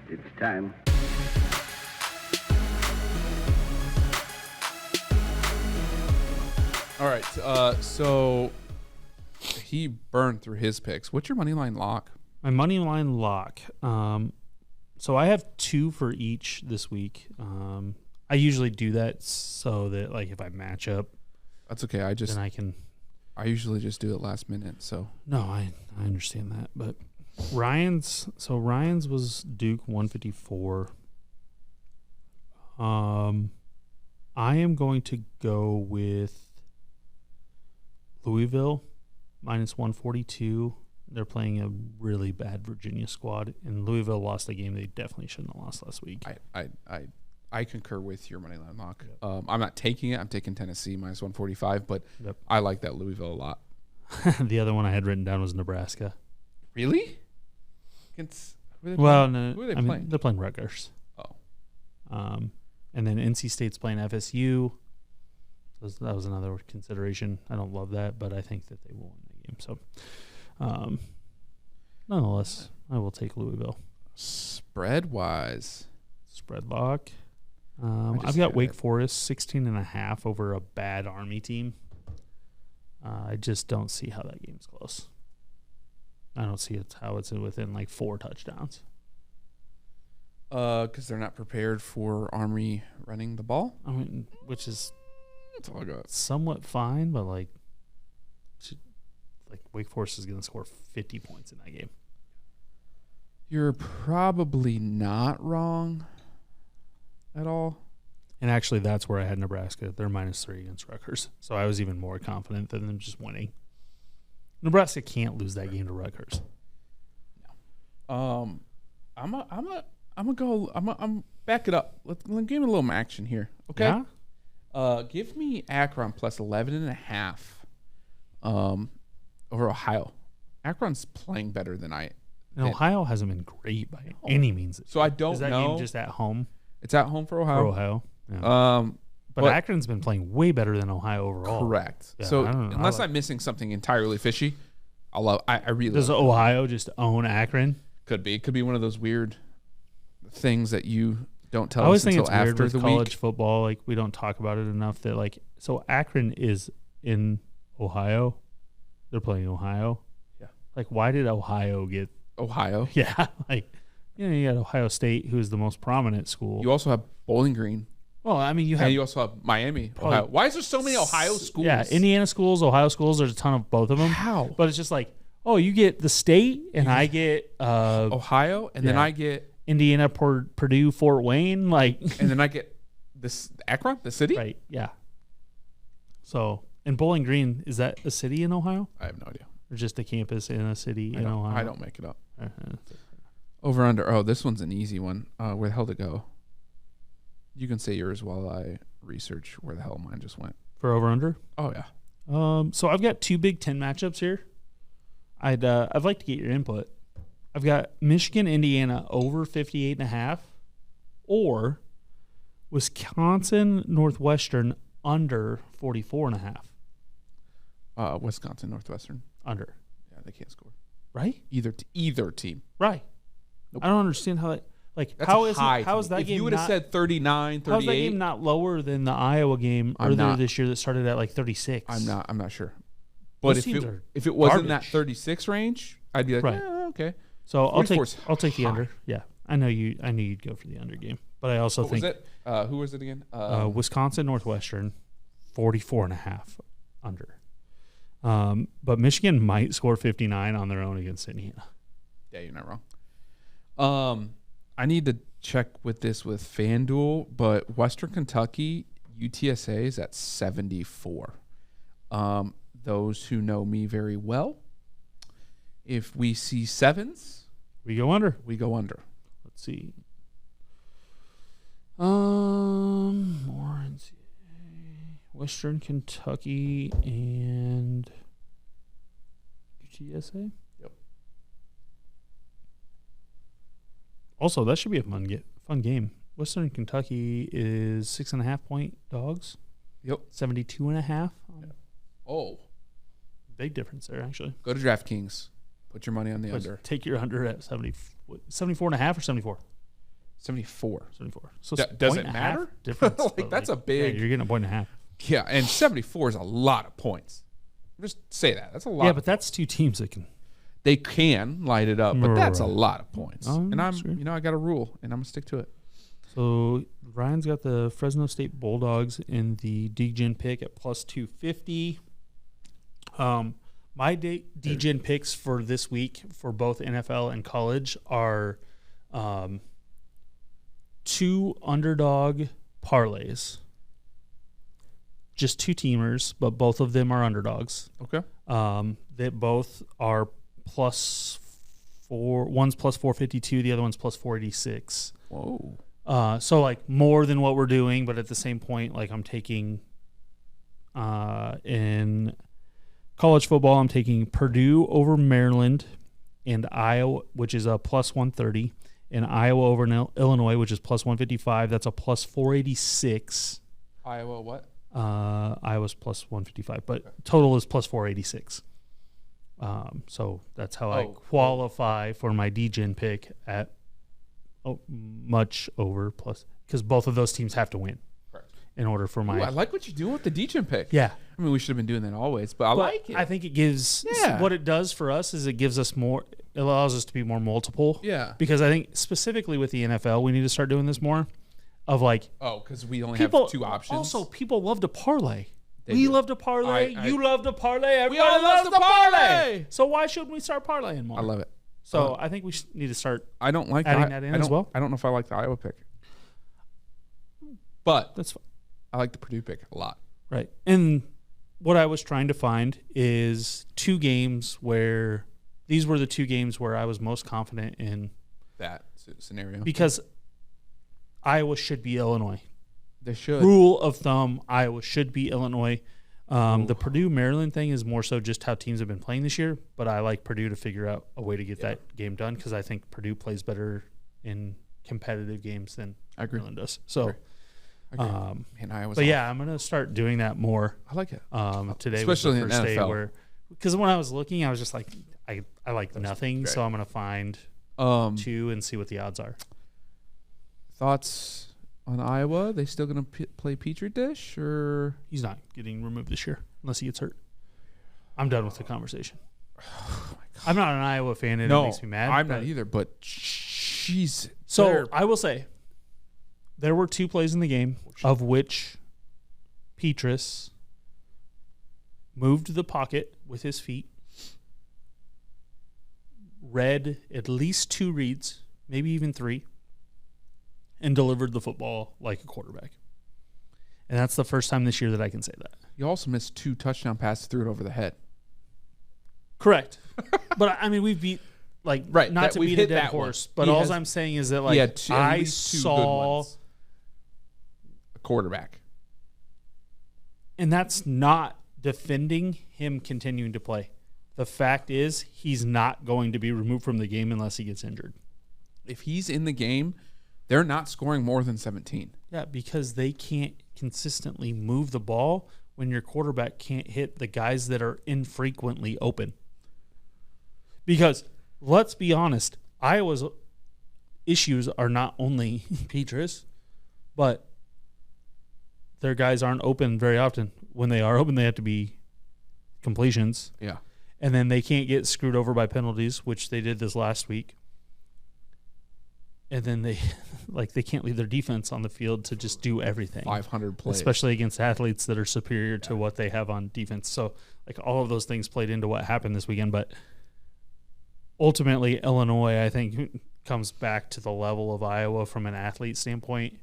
It's time. All right, so he burned through his picks. What's your money line lock? My money line lock. So I have 2 for each this week. I usually do that so that like if I match up, That's okay. then I can. I usually just do it last minute. So No, I understand that, but Ryan's was Duke 154. I am going to go with Louisville minus 142. They're playing a really bad Virginia squad, and Louisville lost a game they definitely shouldn't have lost last week. I concur with your money line lock. Yep. I'm not taking it. I'm taking Tennessee minus 145, but Yep. I like that Louisville a lot. The other one I had written down was Nebraska. Really? Who are they playing? They're playing Rutgers. Oh. And then NC State's playing FSU. So that was another consideration. I don't love that, but I think that they will win the game. So, nonetheless, I will take Louisville. Spread-wise. Spread lock. I've got Wake Forest 16.5 over a bad Army team. I just don't see how that game's close. I don't see how it's within like 4 touchdowns. Because they're not prepared for Army running the ball. I mean, which is That's all I got. somewhat fine, but like Wake Forest is going to score 50 points in that game. You're probably not wrong at all. And actually, that's where I had Nebraska. They're -3 against Rutgers, so I was even more confident than them just winning. Nebraska can't lose that game to Rutgers. No. I'm back it up. Let's give me a little action here. Okay. Yeah? Give me Akron plus 11.5. Over Ohio. Akron's playing better than And Ohio hasn't been great by any means. So I don't know. Is that game just at home? It's at home for Ohio. Yeah. But Akron's been playing way better than Ohio overall. Correct. Yeah, So unless I'm missing something entirely fishy, I really does Ohio just own Akron? Could be. It could be one of those weird things that you don't tell I always us think until it's weird after with the college week. football. Like we don't talk about it enough. That like so Akron is in Ohio. They're playing Ohio. Yeah. Like why did Ohio get Ohio? Yeah. Like you got Ohio State, who is the most prominent school. You also have Bowling Green. Well, I mean, you And you also have Miami, Ohio. Why is there so many Ohio schools? Yeah, Indiana schools, Ohio schools. There's a ton of both of them. How? But it's just like, oh, you get the state, and I get Ohio, and then I get Indiana, Purdue, Fort Wayne, like, and then I get this Akron, the city. Right? Yeah. So, and Bowling Green, is that a city in Ohio, I have no idea. or just a campus in a city in Ohio? I don't make it up. Uh-huh. Over under. Oh, this one's an easy one. Where the hell to go? You can say yours while I research where the hell mine just went. For over under. Oh yeah. So I've got 2 Big Ten matchups here. I'd like to get your input. I've got Michigan, Indiana over 58.5, or Wisconsin, Northwestern under 44.5. Wisconsin, Northwestern. Under. Yeah, they can't score. Right? Either team. Right. Nope. I don't understand how that. Like, That's how high is that if game? You would have said 39, 38. How's that game not lower than the Iowa game earlier this year that started at like 36? I'm not sure. But if it was in that 36 range, I'd be like, Right. Okay. So I'll 44's take the high. under. Yeah, I knew you'd go for the under game, but I also What think was it? Who was it again? Wisconsin, Northwestern, 44.5 under. But Michigan might score 59 on their own against Indiana. Yeah, you're not wrong. I need to check with FanDuel, but Western Kentucky UTSA is at 74. Those who know me very well, if we see 7s, we go under. Let's see. More NCAA, Western Kentucky and UTSA. Yep. – Also, that should be a fun game. Western Kentucky is 6.5 point dogs. Yep. 72.5. Yeah. Oh, big difference there, actually. go to DraftKings. Put your money on the under. Take your under at 74.5 or 74. 74. 74. So Does it matter? Difference. Like, that's a big. Yeah, you're getting a point and a half. Yeah, and 74 is a lot of points. Just say that. That's a lot. Yeah, but that's two teams that can. They can light it up, but that's a lot of points. And I got a rule, and I'm gonna stick to it. So Ryan's got the Fresno State Bulldogs in the DGen pick at plus 250. My DGen picks for this week for both NFL and college are 2 underdog parlays. Just 2 teamers, but both of them are underdogs. Okay. They both are plus 4. One's plus 452, the other one's plus 486. Whoa. So like more than what we're doing, but at the same point, like I'm taking in college football, I'm taking Purdue over Maryland and Iowa, which is a plus 130, and Iowa over Illinois, which is plus 155. That's a plus 486. Iowa what? Iowa's plus 155, but total is plus 486. So that's how I qualify for my DGen pick at much over plus, because both of those teams have to win in order for my. Ooh, I like what you're doing with the DGen pick. Yeah. I mean, we should have been doing that always, but I like it. I think it gives what it does for us is it gives us more. It allows us to be more multiple. Yeah. Because I think specifically with the NFL, we need to start doing this more. Of like, because we only have 2 options. Also, people love to parlay. We love to parlay. You love to parlay. Everybody all loves love to to parlay. So why shouldn't we start parlaying more? I love it. So I think we need to start. I don't like adding that in as well. I don't know if I like the Iowa pick, but that's fine. I like the Purdue pick a lot. Right. And what I was trying to find is 2 games where these were the 2 games where I was most confident in that scenario, because Iowa should be Illinois. They should. Rule of thumb, Iowa should be Illinois. The Purdue-Maryland thing is more so just how teams have been playing this year, but I like Purdue to figure out a way to get that game done because I think Purdue plays better in competitive games than Maryland does. So, Man, Iowa's but yeah, I'm going to start doing that more. I like it. Today especially was the first in day NFL. because when I was looking, I was just like, I like nothing, great. so I'm going to find 2 and see what the odds are. Thoughts on Iowa? They still going to play Petri Dish, or he's not getting removed this year unless he gets hurt. I'm done with the conversation. Oh I'm not an Iowa fan, and it makes me mad. I'm not either. But jeez. So I will say, there were 2 plays in the game of which Petrus moved the pocket with his feet, read at least 2 reads, maybe even 3. And delivered the football like a quarterback. And that's the first time this year that I can say that. You also missed 2 touchdown passes, threw it over the head. Correct. But, I mean, we've beat, not to beat a dead horse, but all I'm saying is that, I saw a quarterback. And that's not defending him continuing to play. The fact is he's not going to be removed from the game unless he gets injured. If he's in the game, they're not scoring more than 17. Yeah, because they can't consistently move the ball when your quarterback can't hit the guys that are infrequently open. Because, let's be honest, Iowa's issues are not only Petrus, but their guys aren't open very often. When they are open, they have to be completions. Yeah. And then they can't get screwed over by penalties, which they did this last week. And then they can't leave their defense on the field to just do everything. 500 plays. Especially against athletes that are superior to what they have on defense. So, all of those things played into what happened this weekend. But ultimately, Illinois, I think, comes back to the level of Iowa from an athlete standpoint.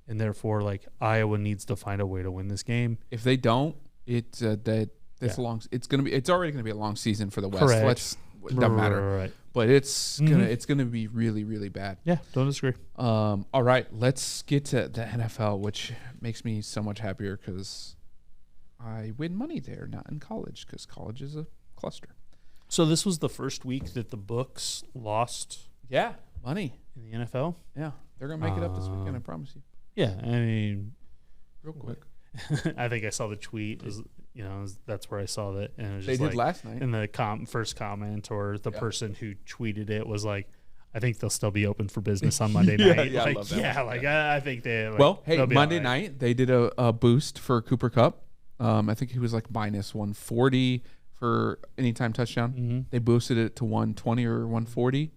And therefore, Iowa needs to find a way to win this game. If they don't, it's already going to be a long season for the West. Correct. It doesn't matter. Right. But it's gonna be really, really bad. Yeah, don't disagree. All right, let's get to the NFL, which makes me so much happier because I win money there, not in college, because college is a cluster. So this was the first week that the books lost. Yeah, money in the NFL. Yeah, they're gonna make it up this weekend. I promise you. Yeah, I mean, real quick. I think I saw the tweet. That's where I saw that, and it was they just did last night. And the first comment or the person who tweeted it was like, I think they'll still be open for business on Monday night. I love that one. I think they. Well, hey, Monday night they did a boost for Cooper Kupp. I think he was like minus 140 for anytime touchdown. Mm-hmm. They boosted it to 120 or 140.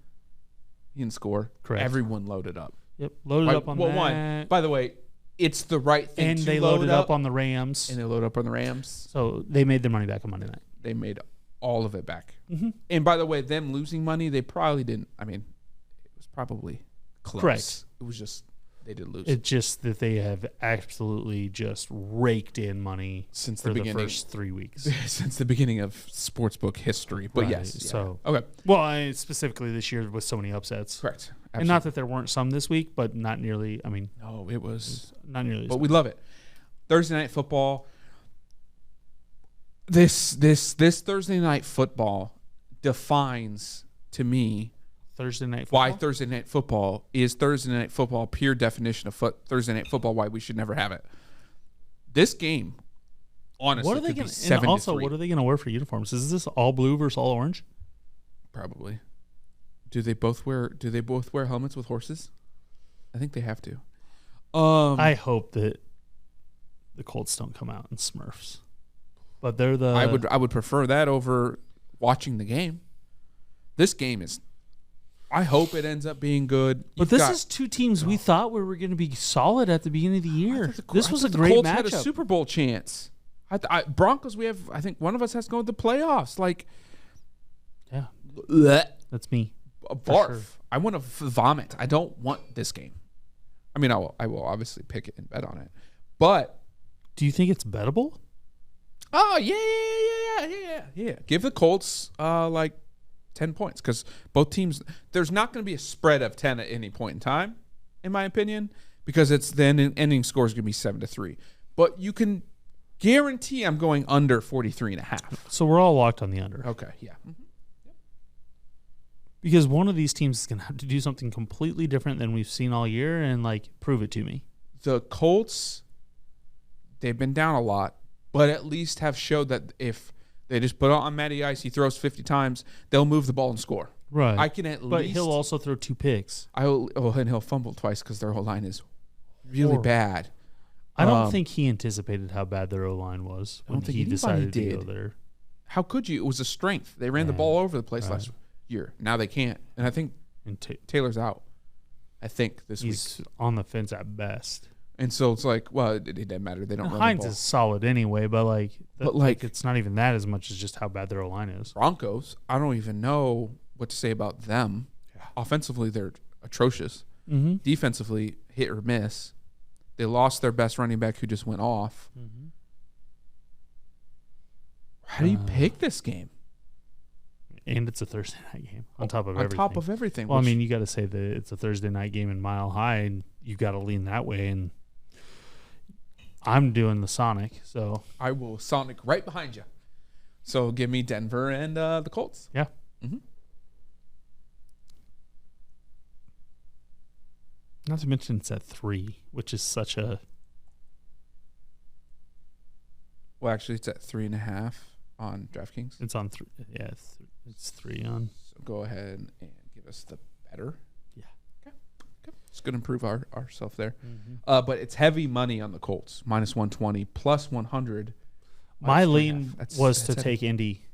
He didn't score. Correct. Everyone loaded up. Yep, loaded up on that. One, by the way, it's the right thing and to they load loaded up on the Rams. And they loaded up on the Rams. So they made their money back on Monday night. They made all of it back. Mm-hmm. And by the way, them losing money, they probably didn't. I mean, it was probably close. Correct. It was just they did lose. It's just that they have absolutely just raked in money since for the beginning, first 3 weeks. Since the beginning of sportsbook history. But right. yes. Yeah. So okay. Well, specifically this year with so many upsets. Correct. Absolutely. And not that there weren't some this week, but not nearly. I mean, no, it was not nearly. But we love it. Thursday night football. This Thursday night football defines to me Thursday night football? why Thursday night football is Thursday night football, pure definition of Thursday night football, why we should never have it. This game, honestly, what are they could gonna, be 7-3. And also, what are they going to wear for uniforms? Is this all blue versus all orange? Probably. Do they both wear helmets with horses? I think they have to. I hope that the Colts don't come out in Smurfs. But they're the I would prefer that over watching the game. This game is I hope it ends up being good. But this is two teams we thought we were going to be solid at the beginning of the year. This was a great Colts matchup. had a Super Bowl chance. Broncos, I think one of us has to go to the playoffs. Like, yeah, bleh. That's me. Barf. Sure. I want to vomit. I don't want this game. I mean, I will obviously pick it and bet on it. But do you think it's bettable? Oh, yeah. Give the Colts like 10 points because both teams, there's not going to be a spread of 10 at any point in time, in my opinion, because it's then ending score is going to be 7-3. But you can guarantee I'm going under 43.5. So we're all locked on the under. Okay, yeah. Mm-hmm. Because one of these teams is going to have to do something completely different than we've seen all year and, like, prove it to me. The Colts, they've been down a lot, but at least have showed that if they just put it on Matty Ice, he throws 50 times, they'll move the ball and score. Right. I can at least. But he'll also throw 2 picks. And he'll fumble twice because their whole line is really bad. I don't think he anticipated how bad their O-line was when he decided to go there. How could you? It was a strength. They ran the ball over the place last year. Now they can't. And I think Taylor's out. I think this week. He's on the fence at best. And so it's like, well, it doesn't matter. They don't run Hines the ball. is solid anyway, but it's not even that as much as just how bad their O-line is. Broncos, I don't even know what to say about them. Yeah. Offensively, they're atrocious. Mm-hmm. Defensively, hit or miss. They lost their best running back who just went off. Mm-hmm. How do you pick this game? And it's a Thursday night game on top of everything. On top of everything. Well, I mean, you got to say that it's a Thursday night game in Mile High, and you got to lean that way. And I'm doing the Sonic, so I will Sonic right behind you. So give me Denver and the Colts. Yeah. Mm-hmm. Not to mention it's at 3, which is such a. Well, actually, it's at 3.5 on DraftKings. It's on 3. Yeah, it's 3 on. So go ahead and give us the better. Yeah. Okay. It's going to improve ourselves there. Mm-hmm. But it's heavy money on the Colts. Minus 120, plus 100. My lean was to take Indy.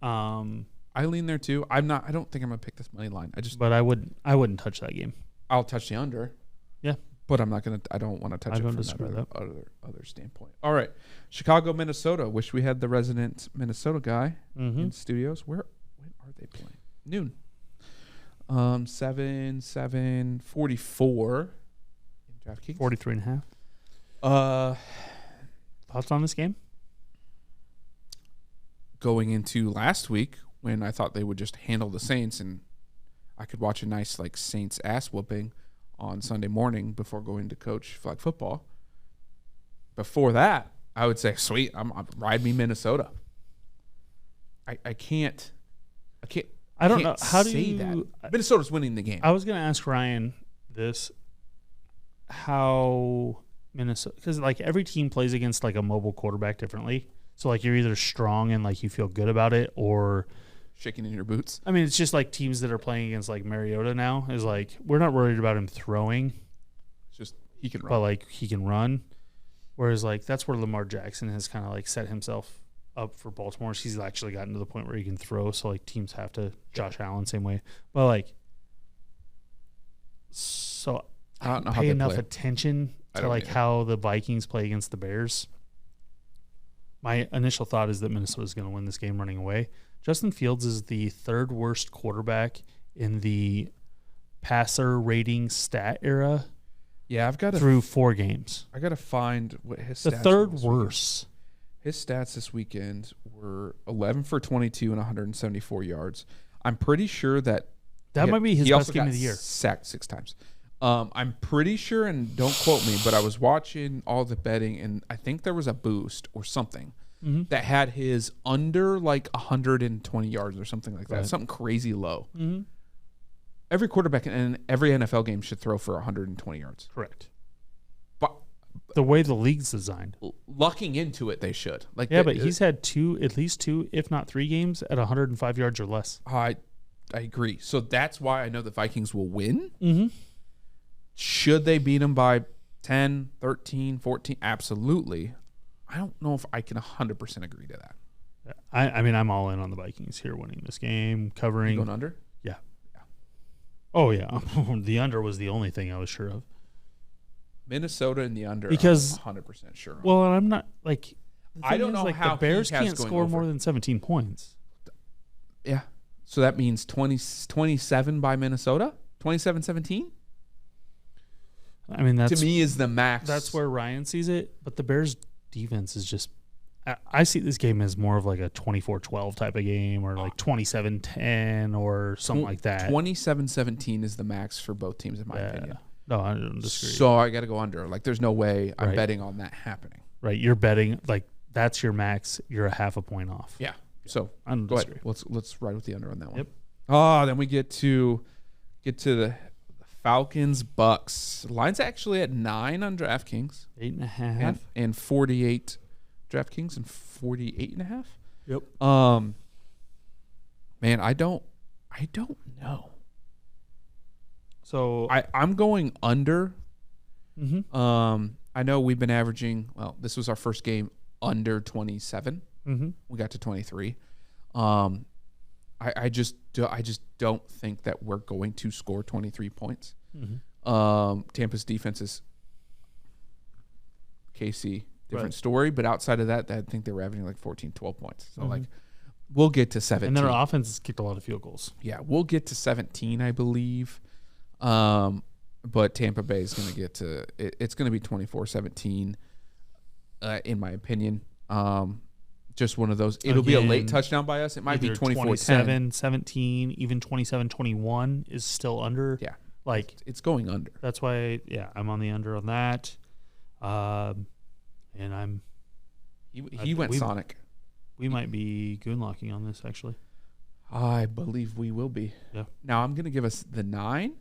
I lean there too. I don't think I'm going to pick this money line. But I wouldn't touch that game. I'll touch the under. Yeah. But I'm not going to. I don't want to touch it from that other standpoint. All right. Chicago, Minnesota. Wish we had the resident Minnesota guy in studios. When are they playing? Noon. 7:44 in DraftKings. 43.5. Thoughts on this game? Going into last week when I thought they would just handle the Saints and I could watch a nice Saints ass whooping on Sunday morning before going to coach flag football. Before that, I would say, sweet, I'm ride me Minnesota. I can't. I don't know. How do say you? That. Minnesota's winning the game. I was going to ask Ryan this: how Minnesota? Because every team plays against a mobile quarterback differently. So you're either strong and you feel good about it, or shaking in your boots. I mean, it's just like teams that are playing against like Mariota now is like we're not worried about him throwing. It's just he can run. But like he can run. Whereas like that's where Lamar Jackson has kind of like set himself up for Baltimore. He's actually gotten to the point where he can throw. So like teams have to Josh Allen same way. But like, so I don't pay enough attention to like how the Vikings play against the Bears. My initial thought is that Minnesota's going to win this game running away. Justin Fields is the third worst quarterback in the passer rating stat era. Yeah, I've got through 4 games. I got to find what his stats. The third worst. His stats this weekend were 11 for 22 and 174 yards. I'm pretty sure that might be his best game of the year. Sacked 6 times. I'm pretty sure, and don't quote me, but I was watching all the betting, and I think there was a boost or something that had his under like 120 yards or something like that, something crazy low. Mm-hmm. Every quarterback in every NFL game should throw for 120 yards. Correct. But the way the league's designed, lucking into it, they should. Like, but he's had at least 2, if not 3 games at 105 yards or less. I agree. So that's why I know the Vikings will win. Mm-hmm. Should they beat them by 10, 13, 14? Absolutely. I don't know if I can 100% agree to that. I mean, I'm all in on the Vikings here winning this game, covering. You going under? Yeah. Oh, yeah. The under was the only thing I was sure of. Minnesota in the under, because, I'm 100% sure. Well, I'm not, like, I don't know how the Bears can't score more than 17 points. Yeah. So that means 27 by Minnesota? 27-17? I mean, that's, to me, is the max. That's where Ryan sees it. But the Bears' defense is just, I see this game as more of like a 24-12 type of game, or like 27-10 or something like that. 27-17 is the max for both teams, in my opinion. No, I don't disagree. So I got to go under. Like, there's no way I'm betting on that happening. Right. You're betting, like, that's your max. You're a half a point off. Yeah. So I don't disagree. Ahead. Let's ride with the under on that one. Yep. Then we get to the Falcons Bucks. Line's actually at 9 on DraftKings. 8.5. And 48 DraftKings and 48.5. Yep. Man, I don't know. So I'm going under. Mm-hmm. I know we've been averaging. Well, this was our first game under 27. Mm-hmm. We got to 23. I just don't think that we're going to score 23 points. Mm-hmm. Tampa's defense is KC, different story, but outside of that, I think they were averaging like 14, 12 points. So like we'll get to 17. And their offense has kicked a lot of field goals. Yeah, we'll get to 17, I believe. But Tampa Bay is going to get to it's going to be 24-17 in my opinion. Just one of those. It'll be a late touchdown by us. It might be 24-10. 17, even 27-21 is still under. Yeah. Like it's going under. That's why I'm on the under on that. And I'm he went Sonic. We might be goon locking on this actually. I believe we will be. Yeah. Now I'm going to give us the 9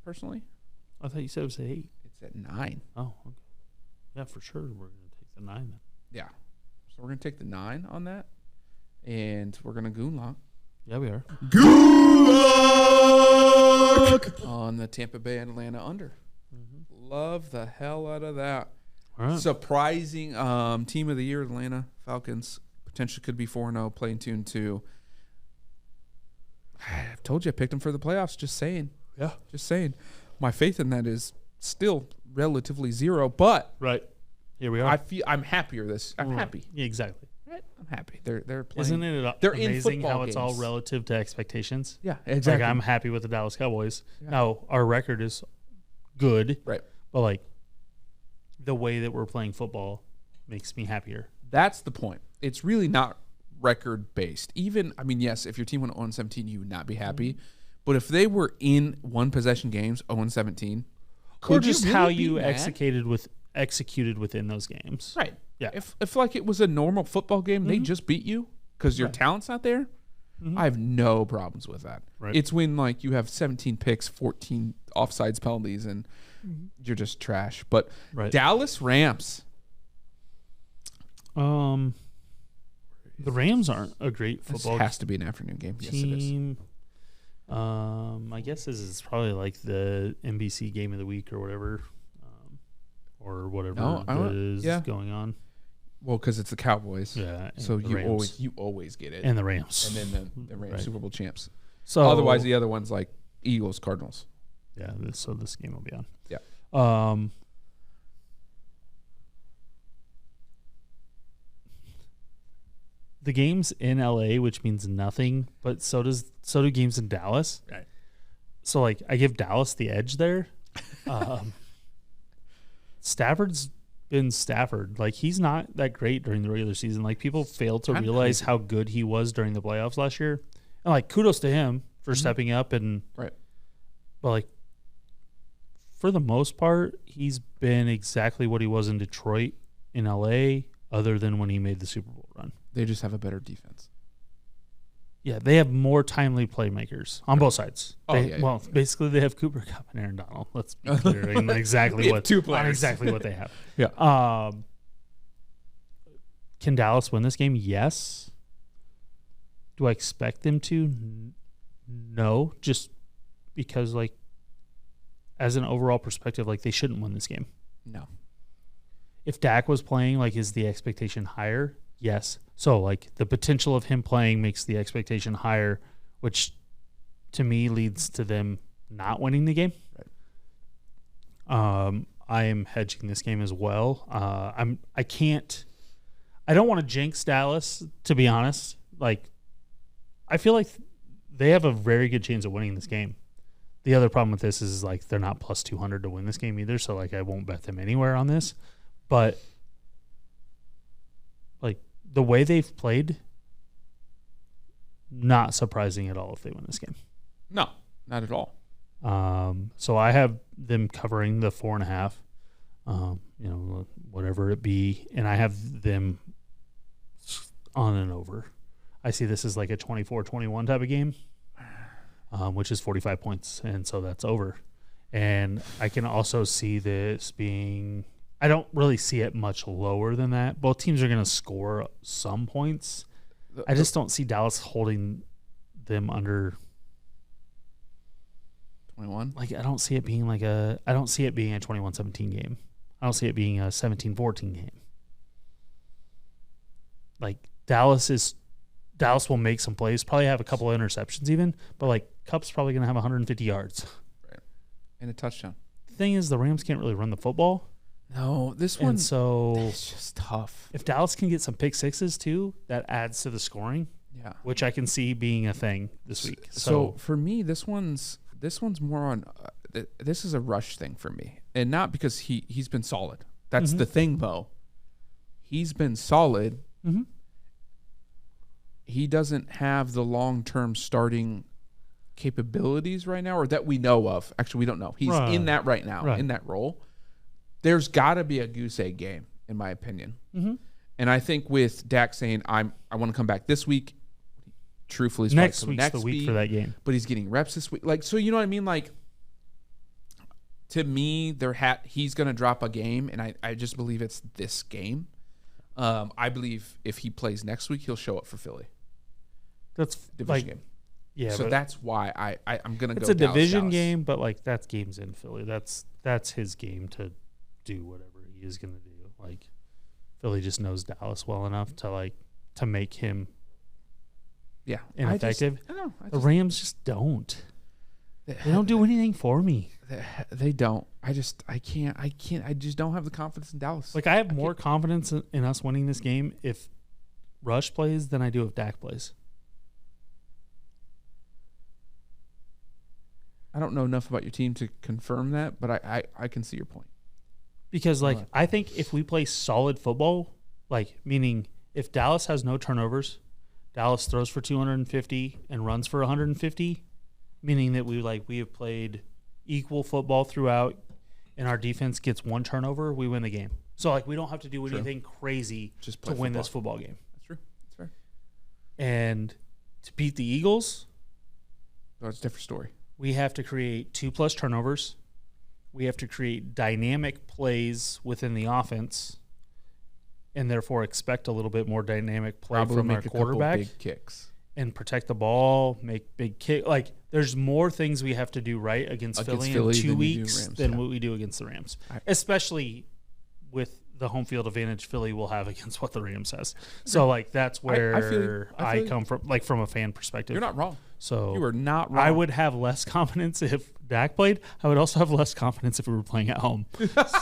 personally. I thought you said it was 8. It's at 9. Oh, okay. Yeah, for sure we're going to take the 9 then. Yeah. So we're going to take the 9 on that, and we're going to goon lock. Yeah, we are. Goon lock! On the Tampa Bay and Atlanta under. Mm-hmm. Love the hell out of that. All right. Surprising team of the year, Atlanta Falcons. Potentially could be 4-0, playing 2-2. I've told you I picked them for the playoffs. Just saying. Yeah. Just saying. My faith in that is still relatively 0, but right. Here we are. I'm happier I'm happy. Yeah, exactly. Right? I'm happy. They're playing. Isn't it they're amazing in how games. it's all relative to expectations? Yeah, exactly. Like I'm happy with the Dallas Cowboys. Yeah. Now our record is good. Right. But like the way that we're playing football makes me happier. That's the point. It's really not record based. Even yes, if your team went 0-17, you would not be happy. Mm-hmm. But if they were in one possession games, 0-17, or just how you executed within those games. Right. Yeah. If like it was a normal football game, they just beat you because your talent's not there. Mm-hmm. I have no problems with that. Right. It's when like you have 17 picks, 14 offsides penalties, and you're just trash. But Dallas Rams. The Rams aren't a great football. This has to be an afternoon game. Team. Yes, it is. I guess this is probably like the NBC game of the week or whatever, is going on. Well, because it's the Cowboys. Yeah. So you always get it. And the Rams. And then the Rams Right. Super Bowl champs. So Otherwise, the other one's like Eagles, Cardinals. Yeah. So this game will be on. Yeah. The game's in LA, which means nothing, but so do games in Dallas. Right. So like I give Dallas the edge there. Stafford's been Stafford. Like he's not that great during the regular season. Like people fail to realize how good he was during the playoffs last year. And like kudos to him for stepping up and right. But like for the most part, he's been exactly what he was in Detroit, in LA, other than when he made the Super Bowl run. They just have a better defense. Yeah, they have more timely playmakers on both sides. Well, basically they have Cooper Kupp and Aaron Donald. Let's be clear on exactly what they have. Yeah. Can Dallas win this game? Yes. Do I expect them to? No, just because like as an overall perspective, like they shouldn't win this game. No. If Dak was playing, like is the expectation higher? Yes. So, like, the potential of him playing makes the expectation higher, which to me leads to them not winning the game. Right. I am hedging this game as well. I don't want to jinx Dallas, to be honest. Like, I feel like they have a very good chance of winning this game. The other problem with this is, like, they're not plus 200 to win this game either, so, like, I won't bet them anywhere on this. But like the way they've played, not surprising at all if they win this game. No, not at all. So I have them covering the 4.5, whatever it be, and I have them on and over. I see this as like a 24-21 type of game, which is 45 points, and so that's over. And I can also see this being... I don't really see it much lower than that. Both teams are going to score some points. I just don't see Dallas holding them under 21. Like I don't see it being like a 21-17 game. I don't see it being a 17-14 game. Like Dallas will make some plays, probably have a couple of interceptions even, but like Kupp's probably going to have 150 yards. Right. And a touchdown. The thing is the Rams can't really run the football. No, this one. So it's just tough. If Dallas can get some pick sixes too, that adds to the scoring. Yeah, which I can see being a thing this week. So for me, this one's more on. This is a rush thing for me, and not because he's been solid. That's the thing, though. He's been solid. Mm-hmm. He doesn't have the long-term starting capabilities right now, or that we know of. Actually, we don't know. He's in that right now, in that role. There's got to be a goose egg game, in my opinion. Mm-hmm. And I think with Dak saying, I want to come back this week, truthfully, he's next week's the week for that game. But he's getting reps this week. Like, so you know what I mean? Like, to me, he's going to drop a game, and I just believe it's this game. I believe if he plays next week, he'll show up for Philly. That's division game. Yeah, so that's why I'm going to go. It's a division game, but like that game's in Philly. That's his game to do whatever he is going to do. Like Philly just knows Dallas well enough to make him ineffective. The Rams just don't. They don't do anything for me. They don't. I just don't have the confidence in Dallas. Like I have more confidence in us winning this game if Rush plays than I do if Dak plays. I don't know enough about your team to confirm that, but I can see your point. Because like I think if we play solid football, like meaning if Dallas has no turnovers, Dallas throws for 250 and runs for 150, meaning that we have played equal football throughout and our defense gets one turnover, we win the game. So like we don't have to do anything crazy just to win this football game. That's true. That's fair. And to beat the Eagles, it's a different story. We have to create 2+ turnovers. We have to create dynamic plays within the offense. and therefore expect a little bit more dynamic play Probably from make our a couple quarterback big kicks. and protect the ball, make big kick. Like, there's more things we have to do right against Philly in 2 weeks than what we do against the Rams, especially with the home field advantage Philly will have against what the Rams has. So, like, that's where I come from, like, from a fan perspective. You're not wrong. So you are not wrong. I would have less confidence if Dak played. I would also have less confidence if we were playing at home.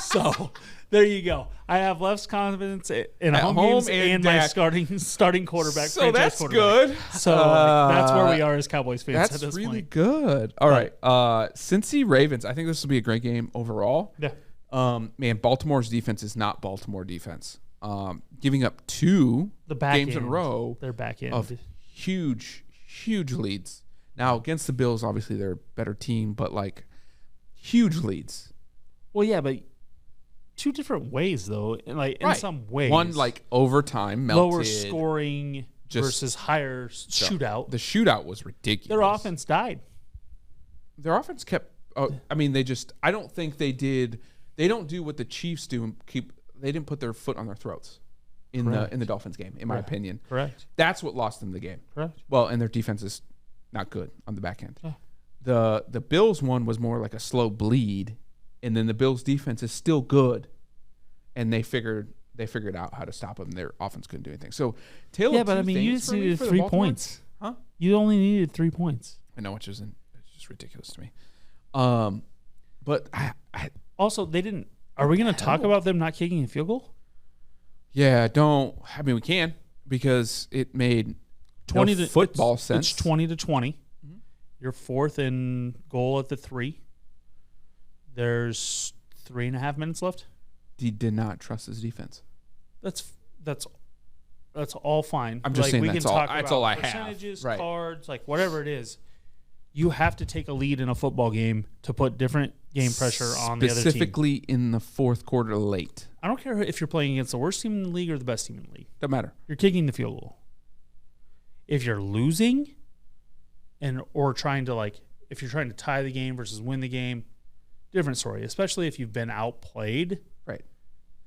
So there you go. I have less confidence in home games and my starting quarterback. So that's good. So that's where we are as Cowboys fans at this That's really point. good. All right. Cincy Ravens. I think this will be a great game overall. Yeah. Man, Baltimore's defense is not Baltimore defense. Giving up two games in a row. Their back end of huge leads. Now against the Bills, obviously they're a better team, but like huge leads. Well, yeah, but two different ways though. Like in some ways, one like overtime, melted, lower scoring versus higher shootout. The shootout was ridiculous. Their offense died. Their offense kept. I mean, they just. I don't think they did. They don't do what the Chiefs do and They didn't put their foot on their throats in the Dolphins game, in my opinion. Correct. That's what lost them the game. Correct. Well, and their defense is not good on the back end. Yeah. The Bills one was more like a slow bleed, and then the Bills defense is still good, and they figured out how to stop them. Their offense couldn't do anything. So, but I mean, you just needed 3 points. Huh? You only needed 3 points. I know, which isn't. It's just ridiculous to me. But I also they didn't. Are we going to talk about them not kicking a field goal? Yeah, don't. I mean, we can because it made 20 no football sense. It's 20-20. Mm-hmm. You're 4th and goal at the 3. There's 3.5 minutes left. He did not trust his defense. That's all fine. I'm just saying we that's can all. talk That's about all I have. percentages, cards, like whatever it is. You have to take a lead in a football game to put different game pressure on the other team. Specifically in the fourth quarter late. I don't care if you're playing against the worst team in the league or the best team in the league. Doesn't matter. You're kicking the field goal. If you're losing or trying to if you're trying to tie the game versus win the game, different story, especially if you've been outplayed. Right.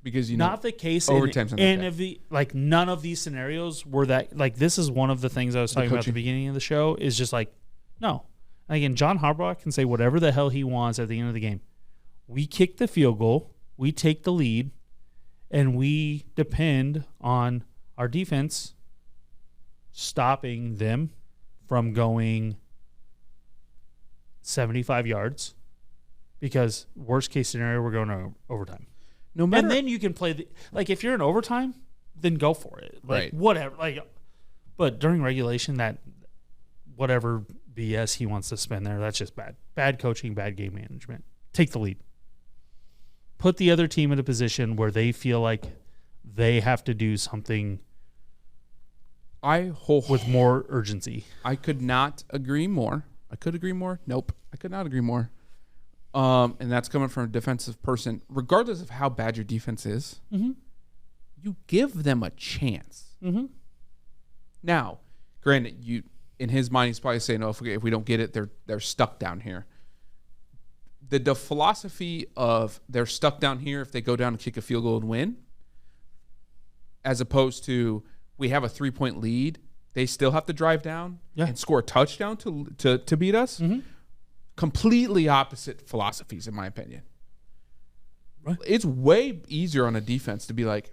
Because not the case overtime's none of these scenarios were that this is one of the things I was talking about at the beginning of the show is just no. And again, John Harbaugh can say whatever the hell he wants at the end of the game. We kick the field goal, we take the lead, and we depend on our defense stopping them from going 75 yards because worst case scenario, we're going to overtime. No matter, and then you can play if you're in overtime, then go for it. Whatever. But during regulation, that whatever BS he wants to spend there, that's just bad. Bad coaching, bad game management. Take the lead. Put the other team in a position where they feel like they have to do something with more urgency. I could not agree more. I could agree more. Nope. I could not agree more. And that's coming from a defensive person. Regardless of how bad your defense is, you give them a chance. Mm-hmm. Now, granted, in his mind, he's probably saying, if we don't get it, they're stuck down here. The philosophy of they're stuck down here if they go down and kick a field goal and win, as opposed to we have a 3-point lead, they still have to drive down and score a touchdown to beat us. Mm-hmm. Completely opposite philosophies, in my opinion. Right. It's way easier on a defense to be like,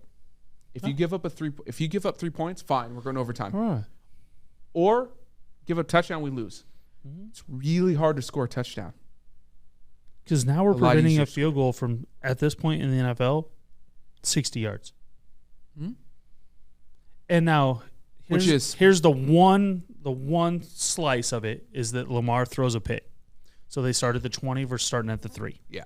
if you give up 3 points, fine, we're going to overtime. Right. Or give a touchdown, we lose. Mm-hmm. It's really hard to score a touchdown. Because now we're preventing a field goal from, at this point in the NFL, 60 yards. Mm-hmm. And now, here's the one slice of it is that Lamar throws a pick. So they start at the 20 versus starting at the 3. Yeah.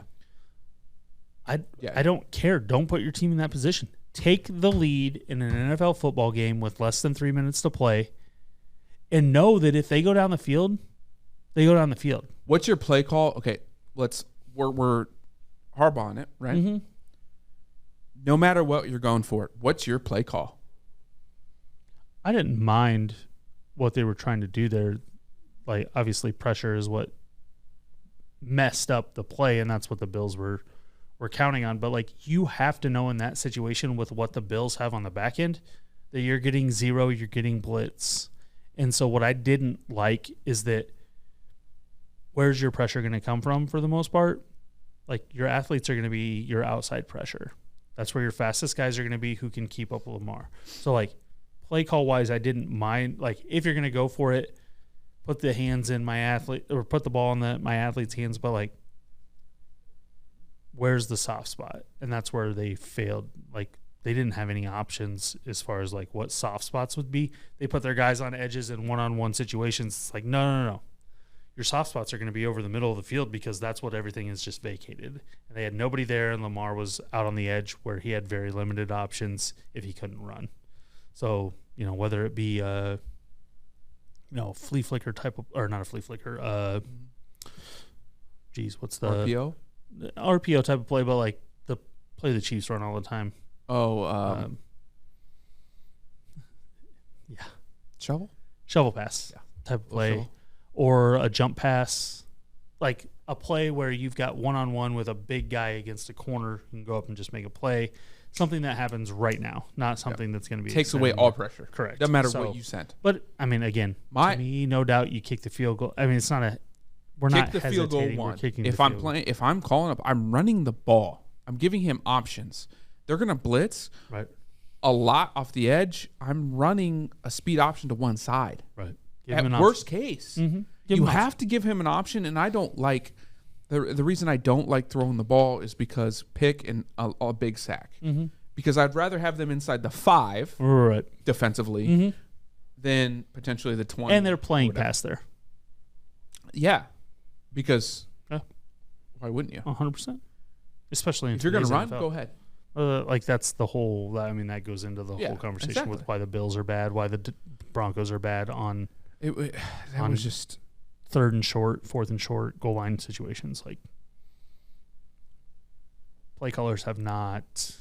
I don't care. Don't put your team in that position. Take the lead in an NFL football game with less than 3 minutes to play and know that if they go down the field, they go down the field. What's your play call? Okay, we're Harbaugh on it, right? Mm-hmm. No matter what you're going for, what's your play call? I didn't mind what they were trying to do there. Obviously pressure is what messed up the play, and that's what the Bills were we're counting on. But, like, you have to know in that situation with what the Bills have on the back end that you're getting zero, you're getting blitz. And so what I didn't like is that where's your pressure going to come from for the most part? Like, your athletes are going to be your outside pressure. That's where your fastest guys are going to be who can keep up with Lamar. So, like, play call-wise, I didn't mind. Like, if you're going to go for it, put the hands in my athlete or put the ball in my athlete's hands. But, like, where's the soft spot? And that's where they failed. Like, they didn't have any options as far as, like, what soft spots would be. They put their guys on edges in one-on-one situations. It's like, no. Your soft spots are going to be over the middle of the field because that's what everything is just vacated. And they had nobody there, and Lamar was out on the edge where he had very limited options if he couldn't run. So, you know, whether it be flea flicker type of, or not a flea flicker, what's the RPO? RPO type of play, but like the play the Chiefs run all the time. Shovel pass type of play. Or a jump pass, like a play where you've got one-on-one with a big guy against a corner. You can go up and just make a play. Something that happens right now, not something that's going to be takes away all pressure. Correct. Doesn't matter what you sent. But, I mean, again, to me, no doubt you kick the field goal. I mean, it's not a – we're not hesitating. Field goal one. If I'm calling up, I'm running the ball. I'm giving him options. They're going to blitz. Right. A lot off the edge. I'm running a speed option to one side. Right. At worst case, you have to give him an option, and I don't like the reason I don't like throwing the ball is because pick and a big sack. Because I'd rather have them inside the 5 defensively than potentially the 20. And they're playing past there. Yeah, because why wouldn't you? 100%. Especially in if you're going to run, NFL. go ahead. Like that's the whole. I mean, that goes into the whole conversation with why the Bills are bad, why the Broncos are bad on. That was just 3rd and short, 4th and short goal line situations. Like play callers have not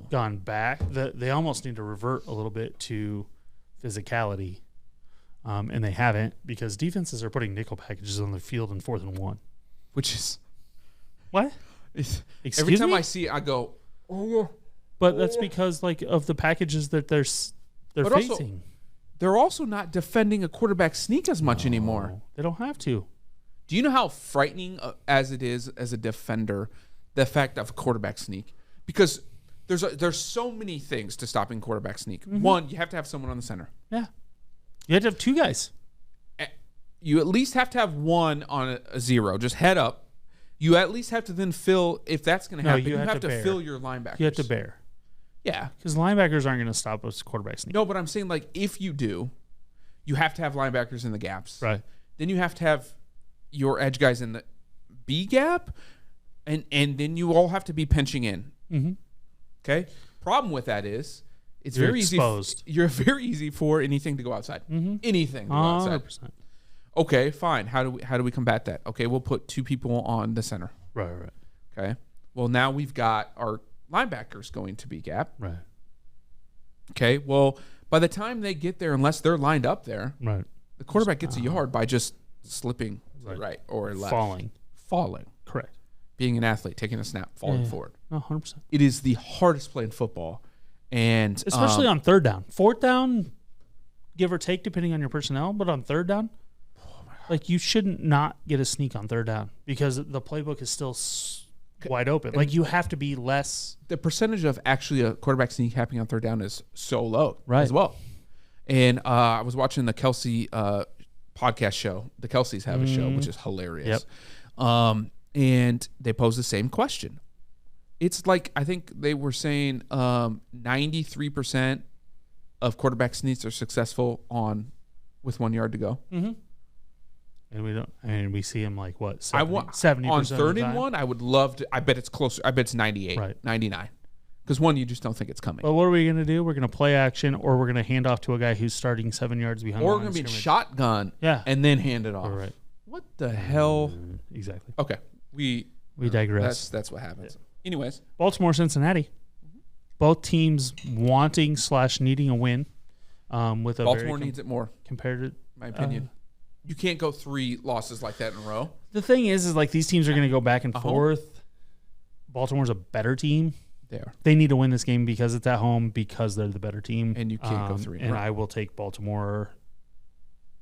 gone back. They almost need to revert a little bit to physicality, and they haven't because defenses are putting nickel packages on the field in 4th and 1, which is what. Every time I see it, I go, oh. But that's because like of the packages that they're facing. Also, they're also not defending a quarterback sneak as much anymore. They don't have to. Do you know how frightening as it is as a defender, the fact of a quarterback sneak? Because there's so many things to stopping quarterback sneak. One, you have to have someone on the center. Yeah. You have to have 2 guys. You at least have to have one on a 0, just head up. You at least have to then fill, if that's going to happen, you have to fill your linebackers. You have to bear. Yeah. Because linebackers aren't going to stop us quarterback sneak. No, but I'm saying, like, if you do, you have to have linebackers in the gaps. Right. Then you have to have your edge guys in the B gap, and then you all have to be pinching in. Okay? Problem with that is it's you're very exposed. You're very easy for anything to go outside. Anything to go outside. 100%. Okay, fine. How do we combat that? Okay, we'll put 2 people on the center. Right. Okay. Well, now we've got our linebackers going to be gap. Right. Okay. Well, by the time they get there, unless they're lined up there, right, the quarterback gets a yard by just slipping right or left. Falling. Correct. Being an athlete, taking a snap, falling forward. 100%. It is the hardest play in football. And especially on 3rd down. 4th down, give or take, depending on your personnel, but on 3rd down, like you shouldn't not get a sneak on 3rd down because the playbook is still wide open. Like you have to be less. The percentage of actually a quarterback sneak happening on 3rd down is so low as well. And I was watching the Kelsey podcast show. The Kelseys have a show, which is hilarious. And they pose the same question. It's like, I think they were saying 93% of quarterback sneaks are successful with 1 yard to go. And we don't. And we see him like what? 70% on 3rd and 1. I would love to. I bet it's closer. I bet it's 98, 99. Because 1, you just don't think it's coming. But what are we going to do? We're going to play action, or we're going to hand off to a guy who's starting 7 yards behind. Or we're going to be shotgun. And then hand it off. Right. What the hell? Exactly. Okay. We digress. That's what happens. Anyways, Baltimore, Cincinnati. Both teams wanting / needing a win. With a Baltimore needs it more. Compared to my opinion. You can't go 3 losses like that in a row. The thing is like these teams are going to go back and forth, Baltimore's a better team. They need to win this game because it's at home, because they're the better team. And you can't go 3-0. And I will take Baltimore.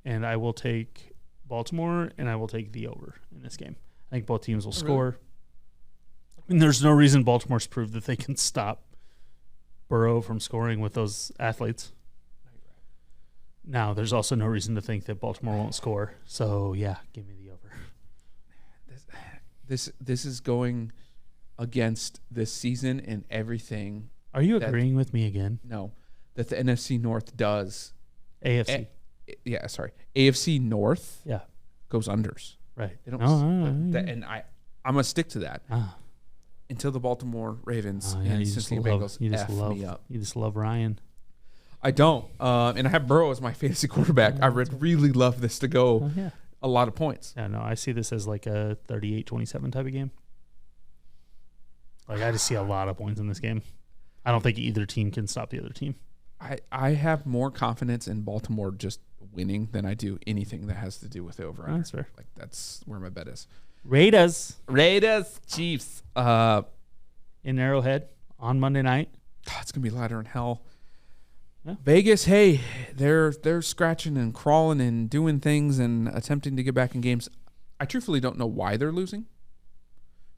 And I will take the over in this game. I think both teams will score. And there's no reason Baltimore's proved that they can stop Burrow from scoring with those athletes. Now, there's also no reason to think that Baltimore won't score. So, yeah, give me the over. This is going against this season and everything. Are you agreeing with me again? No, that the NFC North does. AFC. AFC North. Yeah, goes unders. Right. They don't. And I'm gonna stick to that until the Baltimore Ravens and Cincinnati Bengals me up. You just love Ryan. I don't, and I have Burrow as my fantasy quarterback. I would really love this to go a lot of points. Yeah, no, I see this as like a 38-27 type of game. Like, I just see a lot of points in this game. I don't think either team can stop the other team. I have more confidence in Baltimore just winning than I do anything that has to do with the over. That's fair. Like, that's where my bet is. Raiders, Chiefs. In Arrowhead on Monday night. It's gonna be louder than hell. Yeah. Vegas, hey, they're scratching and crawling and doing things and attempting to get back in games. I truthfully don't know why they're losing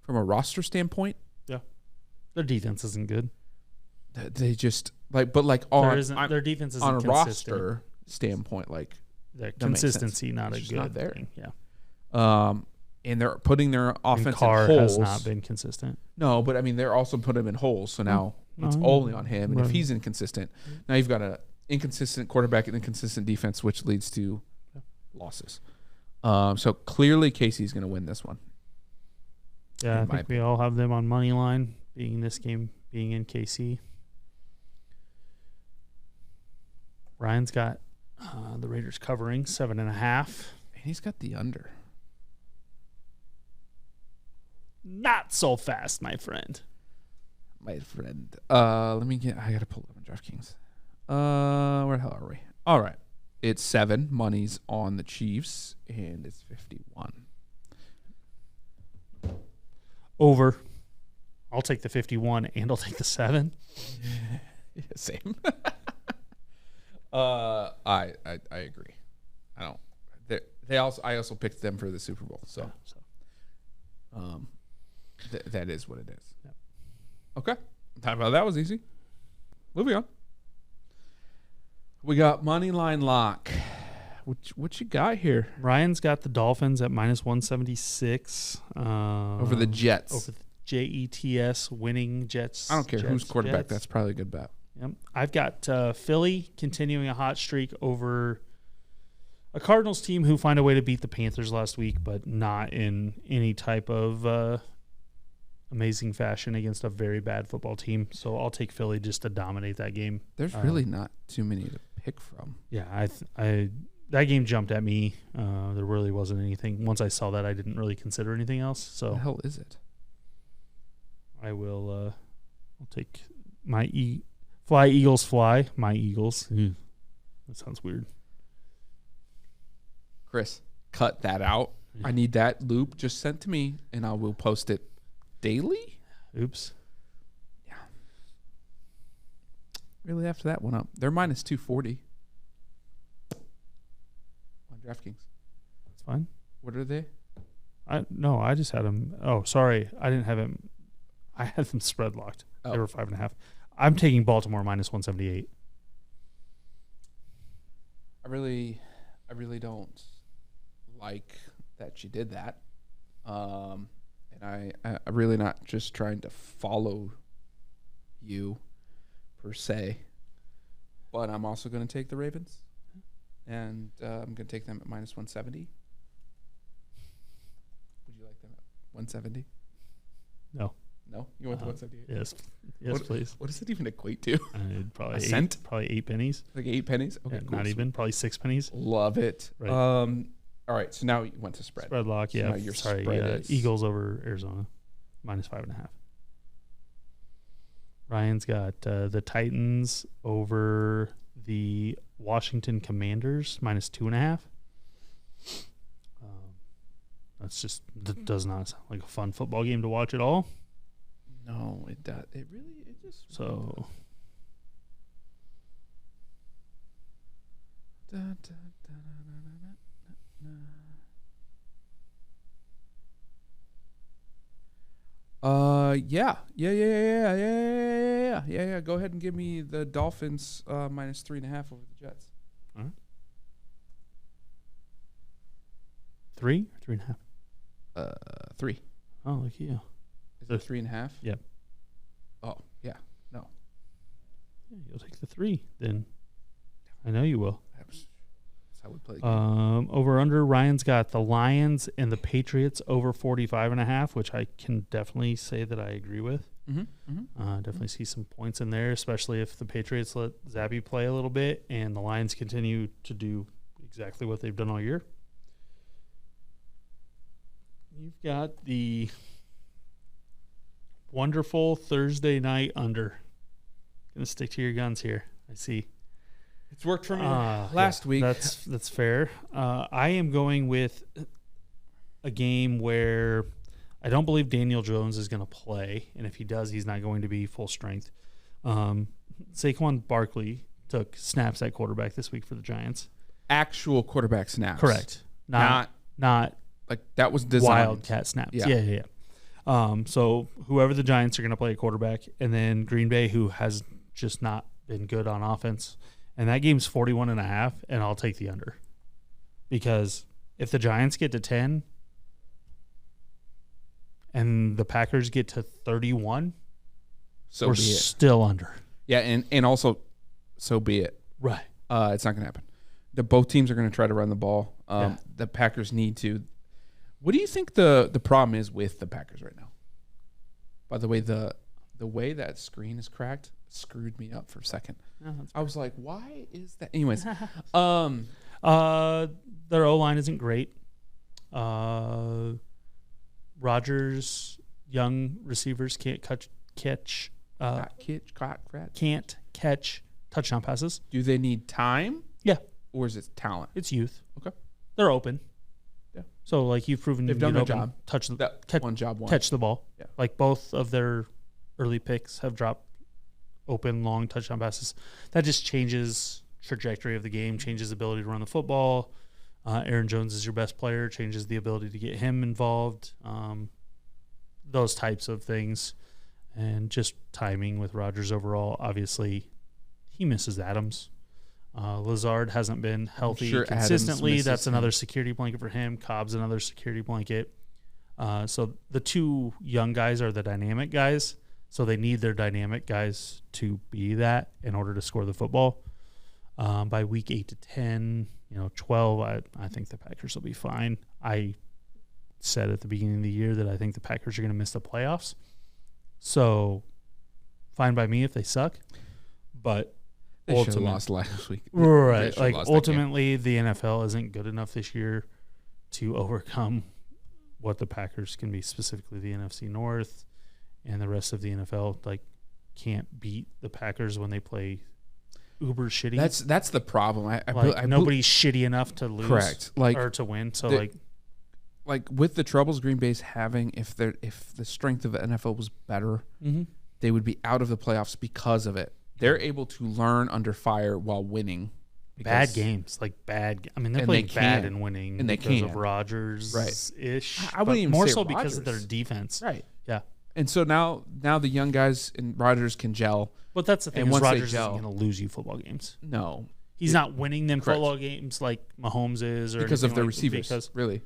from a roster standpoint. Yeah, their defense isn't good. They just their defense isn't on a roster standpoint. Like, their consistency, not a good not there. Thing. Yeah. And they're putting their offense Carr in holes. Has not been consistent. No, but I mean, they're also putting him in holes. So now it's only on him. And if he's inconsistent, now you've got an inconsistent quarterback and inconsistent defense, which leads to losses. So clearly, Casey's going to win this one. Yeah, I think we all have them on money line, being this game being in KC. Ryan's got the Raiders covering 7.5. And he's got the under. Not so fast, my friend. I got to pull up on DraftKings. Where the hell are we? All right. It's 7. Money's on the Chiefs, and it's 51. Over. I'll take the 51, and I'll take the 7. Yeah, same. I agree. I don't. I also picked them for the Super Bowl, so. That is what it is. Yep. Okay. That was easy. Moving on. We got money line lock. What you got here? Ryan's got the Dolphins at -176 over the Jets. Over the Jets winning Jets. I don't care who's quarterback. That's probably a good bet. Yep. I've got Philly continuing a hot streak over a Cardinals team who find a way to beat the Panthers last week, but not in any type of amazing fashion against a very bad football team. So I'll take Philly just to dominate that game. There's really not too many to pick from. Yeah, that game jumped at me. There really wasn't anything. Once I saw that, I didn't really consider anything else. So what the hell is it? I will. I'll take my fly Eagles fly. My Eagles. That sounds weird. Chris, cut that out. I need that loop just sent to me, and I will post it daily. Oops. Yeah. Really after that one up. They're -240 on DraftKings. That's fine. What are they? I just had them. Oh, sorry. I didn't have them. I had them spread locked. Oh. They were 5.5. I'm taking Baltimore -178. I really don't like that she did that. And I'm really not just trying to follow you per se, but I'm also going to take the Ravens, and I'm going to take them at -170. Would you like them at 170? No. No? You want the 178? Yes, please. What does it even equate to? Probably a cent? Probably 8 pennies. Like 8 pennies? Okay, yeah, cool. Not even. Probably 6 pennies. Love it. Right. All right, so now you went to spread. Spread lock, yeah. So spread Eagles over Arizona, -5.5. Ryan's got the Titans over the Washington Commanders, -2.5. That does not sound like a fun football game to watch at all. It really, it just. So. Yeah. Go ahead and give me the Dolphins minus 3.5 over the Jets. All right. 3 or 3.5? 3. Oh, look at you. Is it 3.5? Yep. Oh, yeah. No. Yeah, you'll take the 3 then. I know you will. That's how we play the game. Over under, Ryan's got the Lions and the Patriots over 45.5, which I can definitely say that I agree with. Definitely see some points in there, especially if the Patriots let Zappy play a little bit and the Lions continue to do exactly what they've done all year. You've got the wonderful Thursday night under. Gonna stick to your guns here. I see. It's worked for me last week. That's fair. I am going with a game where I don't believe Daniel Jones is going to play, and if he does, he's not going to be full strength. Saquon Barkley took snaps at quarterback this week for the Giants. Actual quarterback snaps. Correct. Not like that was designed. Wildcat snaps. Yeah. So whoever the Giants are going to play at quarterback, and then Green Bay, who has just not been good on offense. And that game's 41.5, and I'll take the under. Because if the Giants get to 10 and the Packers get to 31, so we're be it. Still under. Yeah, and also, so be it. Right. It's not going to happen. Both teams are going to try to run the ball. The Packers need to. What do you think the problem is with the Packers right now? By the way, the way that screen is cracked screwed me up for a second. I was like, why is that? Anyways, their O-line isn't great. Rodgers' young receivers can't catch touchdown passes. Do they need time? Yeah. Or is it talent? It's youth. Okay. They're open. Yeah. So, like, you've proven they've done their open, job. Catch the ball. Yeah. Like, both of their early picks have dropped open, long touchdown passes. That just changes trajectory of the game, changes the ability to run the football. Aaron Jones is your best player, changes the ability to get him involved. Those types of things. And just timing with Rodgers overall. Obviously, he misses Adams. Lazard hasn't been healthy consistently. That's another security blanket for him. Cobb's another security blanket. So the two young guys are the dynamic guys. So they need their dynamic guys to be that in order to score the football. By week 8 to 10, 12, I think the Packers will be fine. I said at the beginning of the year that I think the Packers are going to miss the playoffs. So fine by me if they suck. But they should have lost last week. Right. Like, ultimately, the NFL isn't good enough this year to overcome what the Packers can be, specifically the NFC North. And the rest of the NFL, like, can't beat the Packers when they play uber shitty. That's the problem. Nobody's shitty enough to lose, correct, or to win. So like with the troubles Green Bay's having, if the strength of the NFL was better, they would be out of the playoffs because of it. They're able to learn under fire while winning. Bad games, I mean, they're playing bad and winning, and they because can. of Rodgers, ish. I wouldn't even more say so Rodgers. because of their defense, right? Yeah. And so now the young guys and Rodgers can gel. But that's the thing. And Rodgers isn't going to lose you football games. No, he's not winning them football games like Mahomes is, or because of their receivers. Really.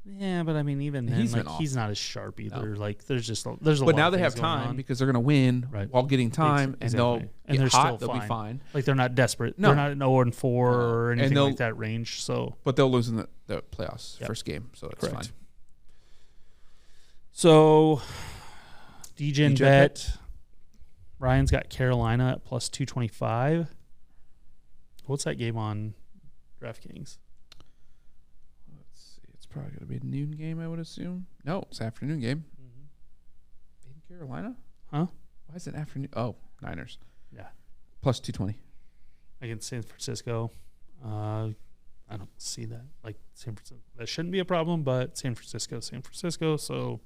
Yeah, but I mean, even then, he's not as sharp either. No. Like, there's a but lot now of they have time because they're going to win while getting time, exactly. and they're hot. They'll be fine. Like, they're not desperate. No. They're not at 0-4 or anything like that range. So, but they'll lose in the playoffs first game, so that's fine. So, DGen bet. Ryan's got Carolina at plus 225. What's that game on DraftKings? Let's see. It's probably going to be a noon game, I would assume. No, it's an afternoon game. In Carolina? Huh? Why is it afternoon? Oh, Niners. Yeah. Plus 220. Against San Francisco. I don't see that. Like, San Francisco. That shouldn't be a problem, but San Francisco. So,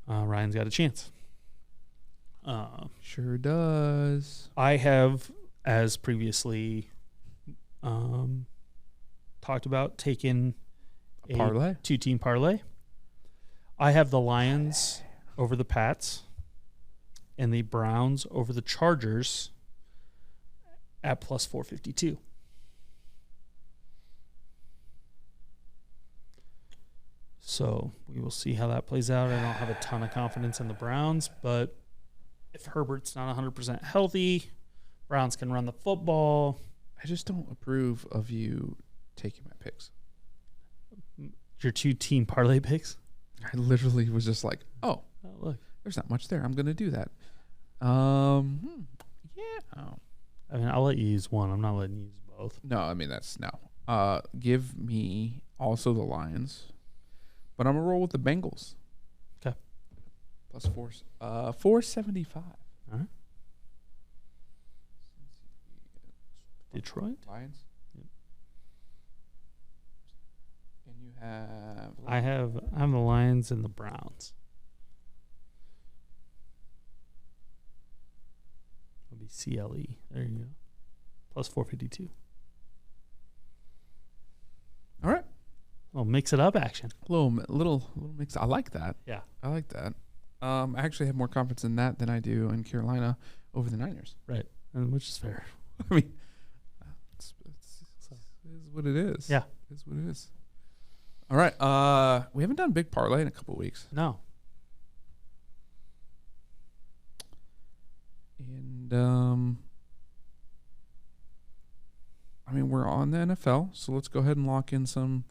Ryan's got a chance. Sure does. I have, as previously talked about, taken A parlay? 2-team parlay. I have the Lions over the Pats and the Browns over the Chargers at plus 452. So we will see how that plays out. I don't have a ton of confidence in the Browns, but if Herbert's not 100% healthy, Browns can run the football. I just don't approve of you taking my picks. Your 2-team parlay picks? I literally was just like, oh, Look. there's not much there. I'm going to do that. Yeah. Oh. I mean, I'll let you use one. I'm not letting you use both. No, I mean, that's no. Give me also the Lions, but I'm going to roll with the Bengals. Okay. Plus 475. All right. Detroit? Lions. Yep. And you have... I have the Lions and the Browns. It'll be CLE. There you go. Plus 452. All right. Well, mix it up action. Little mix. I like that. Yeah. I like that. I actually have more confidence in that than I do in Carolina over the Niners. Right. And which is fair. I mean, it's what it is. Yeah. It's what it is. All right. We haven't done big parlay in a couple of weeks. No. And I mean, we're on the NFL, so let's go ahead and lock in some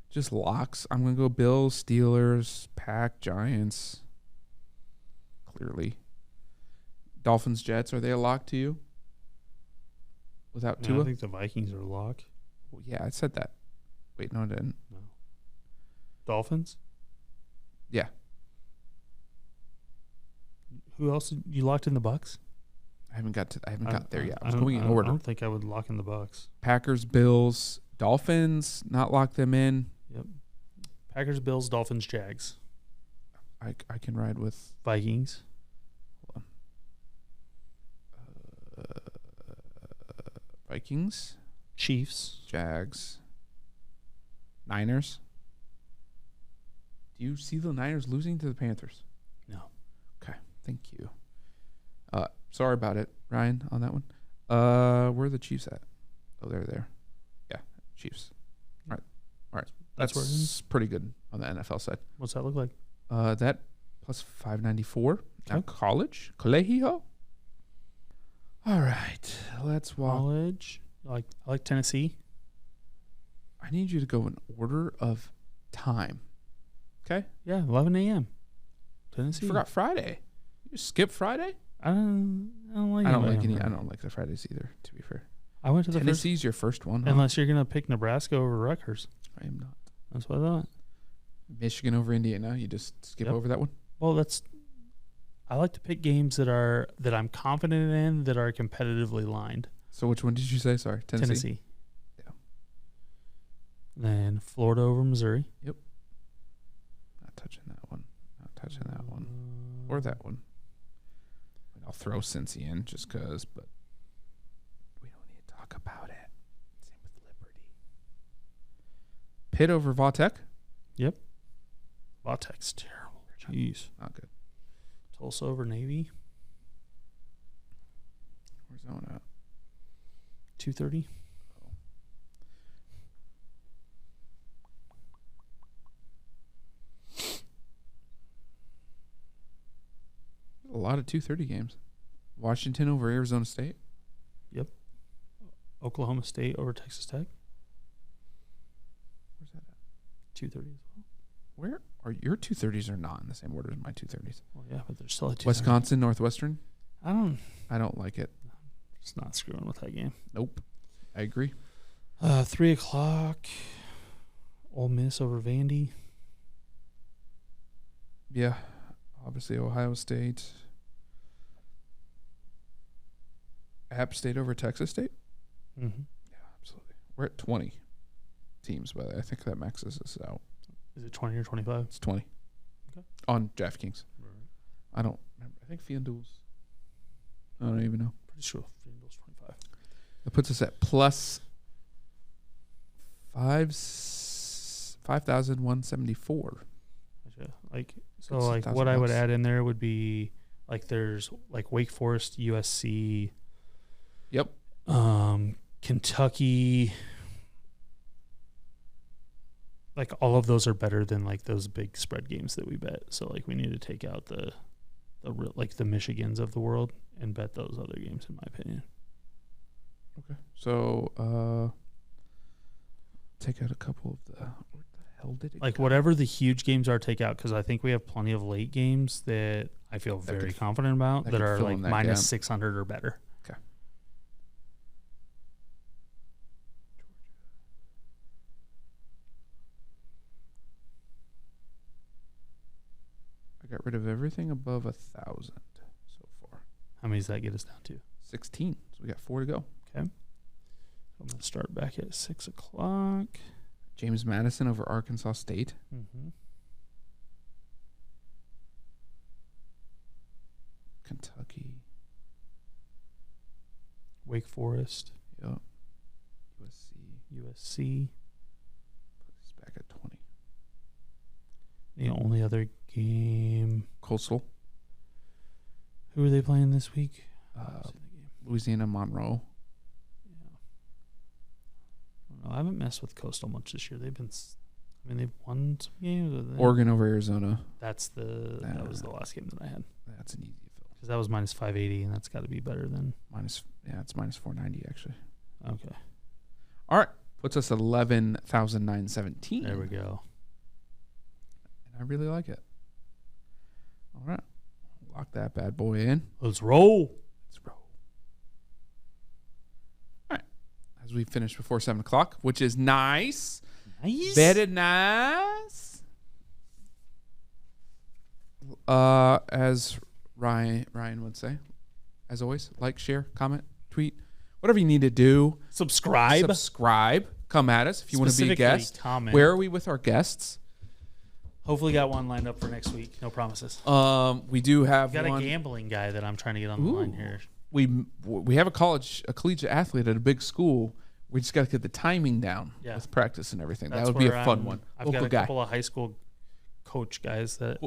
just locks. I'm going to go Bills, Steelers, Pack, Giants. Clearly. Dolphins, Jets, are they a lock to you? Without Tua? I think the Vikings are a lock. Well, yeah, I said that. Wait, no, I didn't. No. Dolphins? Yeah. Who else? You locked in the Bucks? I haven't got there yet. I was going in I order. don't think I would lock in the Bucks. Packers, Bills, Dolphins, not lock them in. Yep. Packers, Bills, Dolphins, Jags. I can ride with Vikings. hold on. Vikings, Chiefs. Jags, Niners. Do you see the Niners losing to the Panthers? No. Okay, thank you. Sorry about it, Ryan, on that one. Where are the Chiefs at? Oh, they're there. Yeah, Chiefs. All right. That's where it is? Pretty good on the NFL side. What's that look like? That plus 594. Now Okay. Colegio. All right, let's walk. College. I like Tennessee. I need you to go in order of time. Okay? Yeah, 11 a.m. Tennessee. You forgot Friday. You skip Friday? I don't like. I don't anybody like any. on I Friday. don't like the Fridays either. To be fair, I went to the Tennessee's your first one. first. Huh? Unless you're gonna pick Nebraska over Rutgers. I am not. That's what I thought. Michigan over Indiana. You just skip Yep. over that one. Well, I like to pick games that I'm confident in that are competitively lined. So which one did you say? Sorry, Tennessee. Yeah. Then Florida over Missouri. Not touching that one. Not touching that one. Or that one. I'll throw Cincy in just because, but we don't need to talk about it. Same with Liberty. Pitt over Vautech. Yep. Vautech's terrible. Jeez. Not good. Tulsa over Navy. Where's that one at? 230. A lot of 2:30 games. Washington over Arizona State. Yep. Oklahoma State over Texas Tech. Where's that at? 230 as well. Where are your 2:30s are not in the same order as my 2:30s? Well, yeah, but they're still at 230. Wisconsin, Northwestern. I don't like it. Just not screwing with that game. Nope. I agree. 3 o'clock. Ole Miss over Vandy. Yeah. Obviously, Ohio State. App State over Texas State? Mm-hmm. Yeah, absolutely. We're at 20 teams, but I think that maxes us out. Is it 20 or 25? It's 20. Okay. On DraftKings. Right. I don't remember. I think FanDuel's I don't even know. Pretty sure FanDuel's 25. That puts us at plus 5,174. Like so, like what I would add in there would be like there's like Wake Forest, USC. Yep. Kentucky. Like all of those are better than like those big spread games that we bet. So like we need to take out the like the Michigans of the world and bet those other games, in my opinion. Okay. So take out a couple of the. What the hell did it? Like whatever the huge games are, take out, because I think we have plenty of late games that I feel very confident about that are like minus 600 or better. Okay. I got rid of everything above 1,000 so far. How many does that get us down to? 16. So we got 4 to go. Okay. I'm going to start back at 6 o'clock. James Madison over Arkansas State. Mm-hmm. Kentucky. Wake Forest. Yep. USC. Put this back at 20. The only other game. Coastal. Who are they playing this week? Louisiana Monroe. I haven't messed with Coastal much this year. They've won some games. Oregon over Arizona. That was the last game that I had. That's an easy fill. Because that was minus 580, and that's got to be better than it's minus 490 actually. Okay. All right, puts us 11,917. There we go. And I really like it. All right, lock that bad boy in. Let's roll. As we finish before 7 o'clock, which is nice. Very nice. As Ryan would say, as always, like, share, comment, tweet, whatever you need to do. Subscribe. Come at us if you want to be a guest. Comment. Where are we with our guests? Hopefully got one lined up for next week. No promises. We do have a gambling guy that I'm trying to get on the line here. We have a collegiate athlete at a big school. We just got to get the timing down with practice and everything. That would be a fun one. I've got a couple of high school coach guys that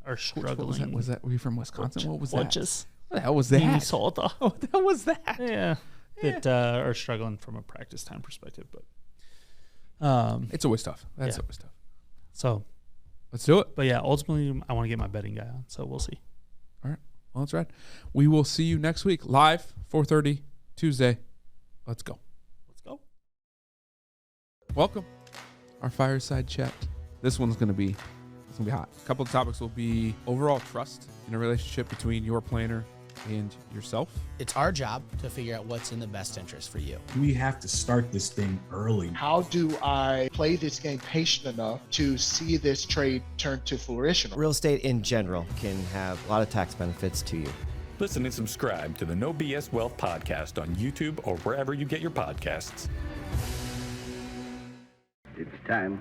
are struggling. What was that? Were you from Wisconsin? What was that? What the hell was that? Minnesota. What the hell was that? Yeah. That are struggling from a practice time perspective. But it's always tough. That's always tough. So let's do it. But yeah, ultimately, I want to get my betting guy on. So we'll see. All right. Well, that's right. We will see you next week live, 4:30 Tuesday. Let's go. Welcome, our fireside chat. This one's gonna be hot. A couple of topics will be overall trust in a relationship between your planner and yourself. It's our job to figure out what's in the best interest for you. We have to start this thing early. How do I play this game patient enough to see this trade turn to fruition? Real estate in general can have a lot of tax benefits to you. Listen and subscribe to the No BS Wealth podcast on YouTube or wherever you get your podcasts. It's time.